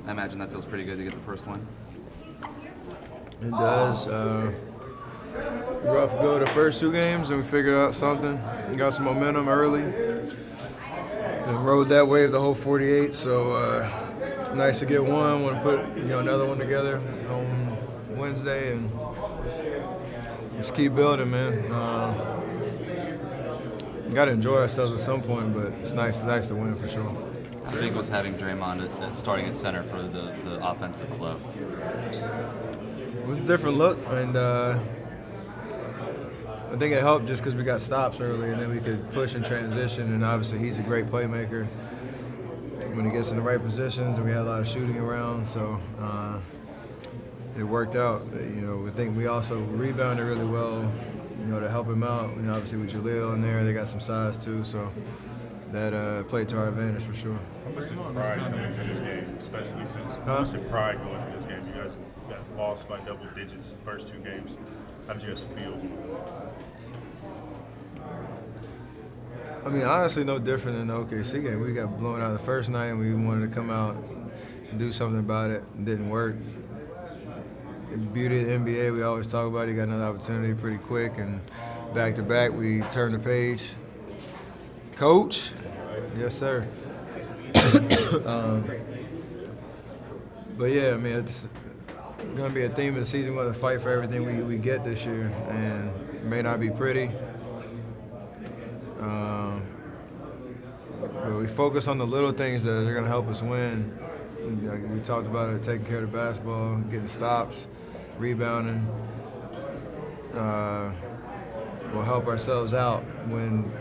I imagine that feels pretty good to get the first one. It does. Rough go the first 2 games, and we figured out something. We got some momentum early, and rode that wave the whole 48. So nice to get one. Want to put another one together on Wednesday, and just keep building, man. Got to enjoy ourselves at some point, but it's nice to win for sure. How big was having Draymond starting at center for the offensive flow? It was a different look, and I think it helped just because we got stops early, and then we could push and transition. And obviously, he's a great playmaker when he gets in the right positions, and we had a lot of shooting around, so it worked out. I think we also rebounded really well, to help him out. Obviously with Jaleel in there, they got some size too, so that played to our advantage for sure. How much did pride come into this game, especially since how much did pride go into this game? You guys got lost by double digits the first 2 games. How did you guys feel? I mean, honestly, no different than the OKC game. We got blown out the first night, and we wanted to come out and do something about it. It didn't work. The beauty of the NBA, we always talk about it. You got another opportunity pretty quick, and back-to-back, we turned the page. Coach? Yes, sir. But, yeah, I mean, it's going to be a theme of the season. We're going to fight for everything we get this year, and it may not be pretty. But we focus on the little things that are going to help us win. We talked about it, taking care of the basketball, getting stops, rebounding. We'll help ourselves out when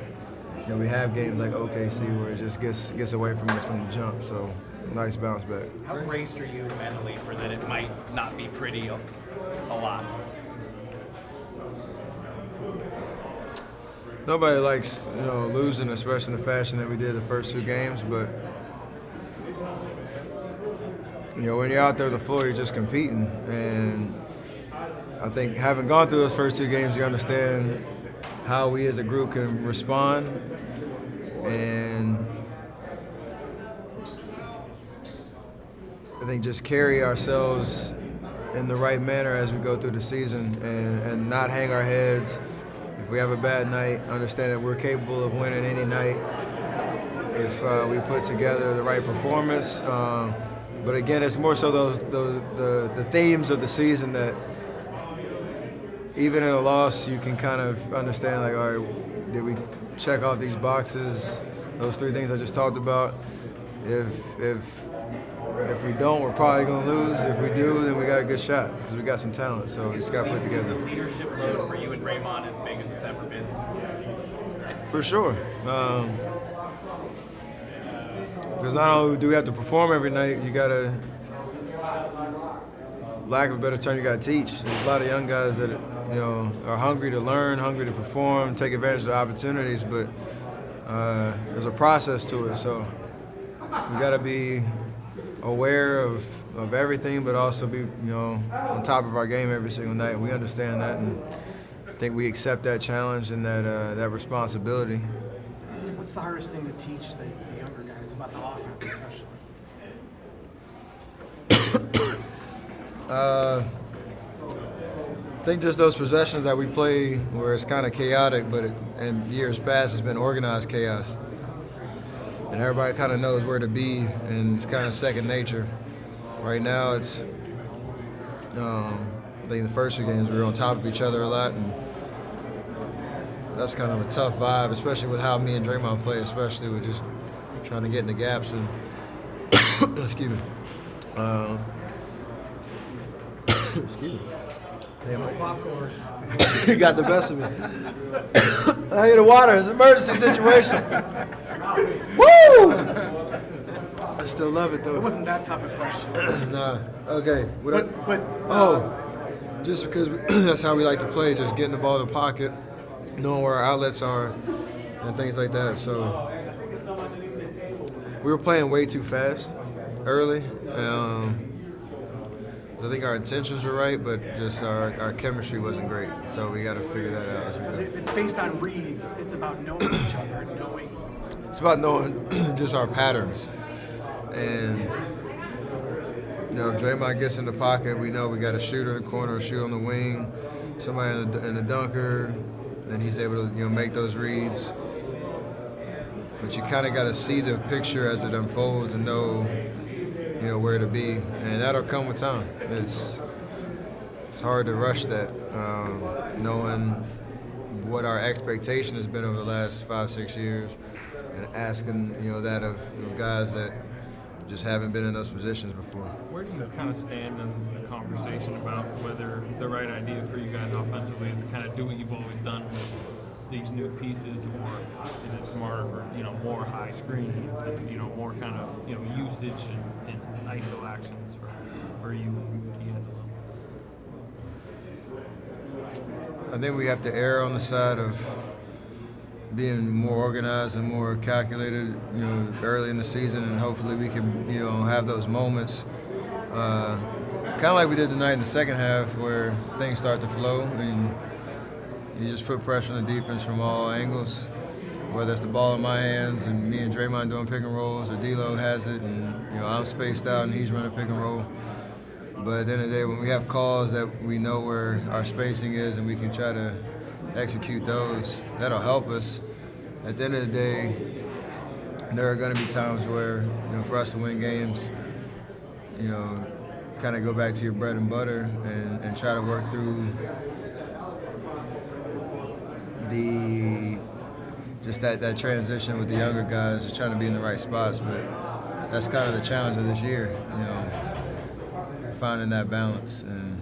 we have games like OKC where it just gets away from us from the jump. So nice bounce back. How braced are you mentally for that it might not be pretty a lot? Nobody likes losing, especially in the fashion that we did the first 2 games. But when you're out there on the floor, you're just competing. And I think having gone through those first 2 games, you understand how we as a group can respond. And I think just carry ourselves in the right manner as we go through the season and not hang our heads. If we have a bad night, understand that we're capable of winning any night if we put together the right performance. But again, it's more so the themes of the season that even in a loss, you can kind of understand, like, all right, did we check off these boxes, those 3 things I just talked about? If we don't, we're probably going to lose. If we do, then we got a good shot because we got some talent. So we just got to put it together. The leadership load for you and Draymond as big as it's ever been? For sure. Because not only do we have to perform every night, you got to, lack of a better term, you got to teach. There's a lot of young guys that are hungry to learn, hungry to perform, take advantage of the opportunities, but there's a process to it. So we got to be aware of everything, but also be on top of our game every single night. We understand that, and I think we accept that challenge and that responsibility. What's the hardest thing to teach the younger guys about the offense, especially? I think just those possessions that we play where it's kind of chaotic, but in years past it's been organized chaos. And everybody kind of knows where to be, and it's kind of second nature. Right now, it's I think the first 2 games we were on top of each other a lot, and that's kind of a tough vibe, especially with how me and Draymond play, especially with just trying to get in the gaps and excuse me. Excuse me. Damn, he got the best of me. I need the water. It's an emergency situation. Woo! I still love it, though. It wasn't that tough a question. Nah. Okay. Just because that's how we like to play, just getting the ball in the pocket, knowing where our outlets are, and things like that. So we were playing way too fast early. So I think our intentions were right, but just our chemistry wasn't great. So we got to figure that out as we go. It's based on reads. It's about knowing each other and knowing. It's about knowing just our patterns. And if Draymond gets in the pocket, we know we got a shooter in the corner, a shooter on the wing, somebody in the dunker, then he's able to make those reads. But you kind of got to see the picture as it unfolds and know where to be, and that'll come with time. It's hard to rush that, knowing what our expectation has been over the last 5-6 years, and asking that of guys that just haven't been in those positions before. Where do you kind of stand in the conversation about whether the right idea for you guys offensively is to kind of do what you've always done with these new pieces, or is it smarter for more high screens and more kind of usage and ISO actions for you and D'Angelo? I think we have to err on the side of being more organized and more calculated, early in the season, and hopefully we can, have those moments, kind of like we did tonight in the second half, where things start to flow and you just put pressure on the defense from all angles, whether it's the ball in my hands and me and Draymond doing pick and rolls, or D'Lo has it and I'm spaced out and he's running pick and roll. But at the end of the day, when we have calls that we know where our spacing is and we can try to execute those, that'll help us. At the end of the day, there are going to be times where, for us to win games, kind of go back to your bread and butter and try to work through that transition with the younger guys, just trying to be in the right spots. But that's kind of the challenge of this year, finding that balance. And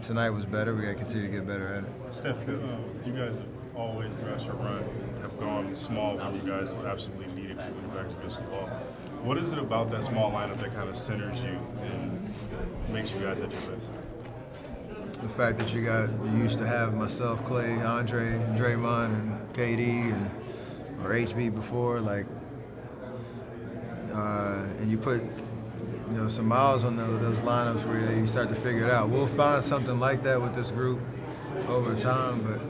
tonight was better. We got to continue to get better at it. Steph, you guys have always, throughout your run, have gone small when you guys absolutely needed to when you guys against the ball. What is it about that small lineup that kind of centers you and makes you guys at your best? The fact that you used to have myself, Clay, Andre, Draymond, and KD, or HB before, and you put some miles on those lineups where you start to figure it out. We'll find something like that with this group over time, but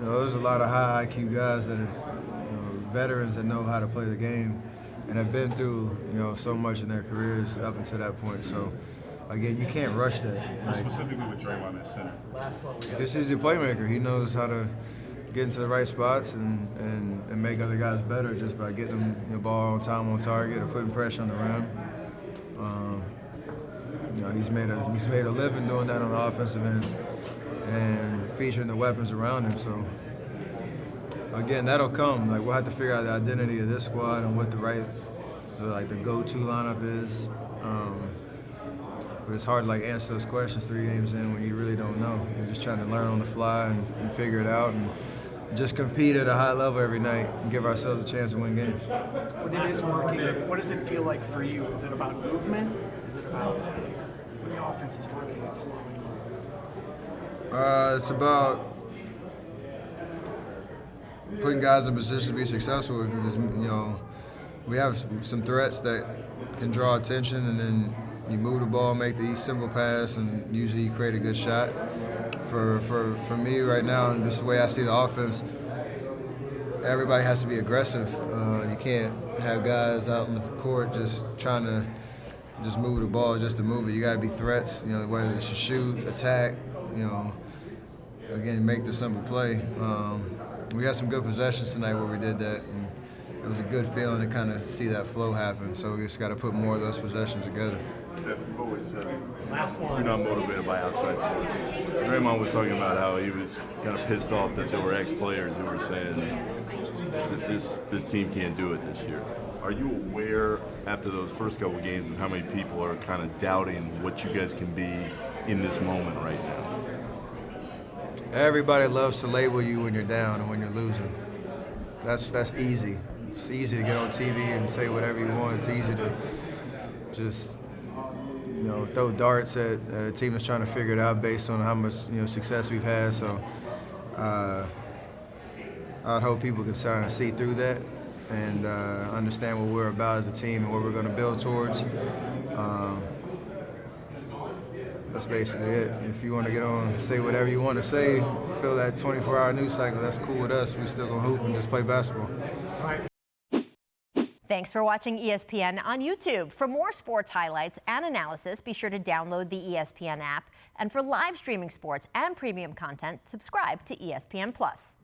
there's a lot of high IQ guys that are veterans that know how to play the game and have been through so much in their careers up until that point. So again, you can't rush that. Specifically with Draymond at center. This is a playmaker. He knows how to get into the right spots and make other guys better just by getting them the ball on time, on target, or putting pressure on the rim. He's made a living doing that on the offensive end and featuring the weapons around him. So again, that'll come. We'll have to figure out the identity of this squad and what the go-to lineup is. But it's hard to answer those questions 3 games in when you really don't know. You're just trying to learn on the fly and figure it out and just compete at a high level every night and give ourselves a chance to win games. When it is working, what does it feel like for you? Is it about movement? Is it about when the offense is working and flowing? It's about putting guys in position to be successful. We have some threats that can draw attention, and then you move the ball, make the simple pass, and usually you create a good shot. For me right now, this is the way I see the offense, everybody has to be aggressive. You can't have guys out in the court just trying to just move the ball just to move it. You got to be threats, whether it's a shoot, attack, again, make the simple play. We had some good possessions tonight where we did that, and it was a good feeling to kind of see that flow happen. So we just got to put more of those possessions together. Steph, you've always said you're not motivated by outside sources. Draymond was talking about how he was kind of pissed off that there were ex-players who were saying that this team can't do it this year. Are you aware, after those first couple games, of how many people are kind of doubting what you guys can be in this moment right now? Everybody loves to label you when you're down and when you're losing. That's easy. It's easy to get on TV and say whatever you want. It's easy to just throw darts at a team that's trying to figure it out based on how much success we've had. So I'd hope people can kind of see through that and understand what we're about as a team and what we're going to build towards. That's basically it. If you want to get on, say whatever you want to say, fill that 24-hour news cycle, that's cool with us. We still going to hoop and just play basketball. Thanks for watching ESPN on YouTube. For more sports highlights and analysis, be sure to download the ESPN app. And for live streaming sports and premium content, subscribe to ESPN Plus.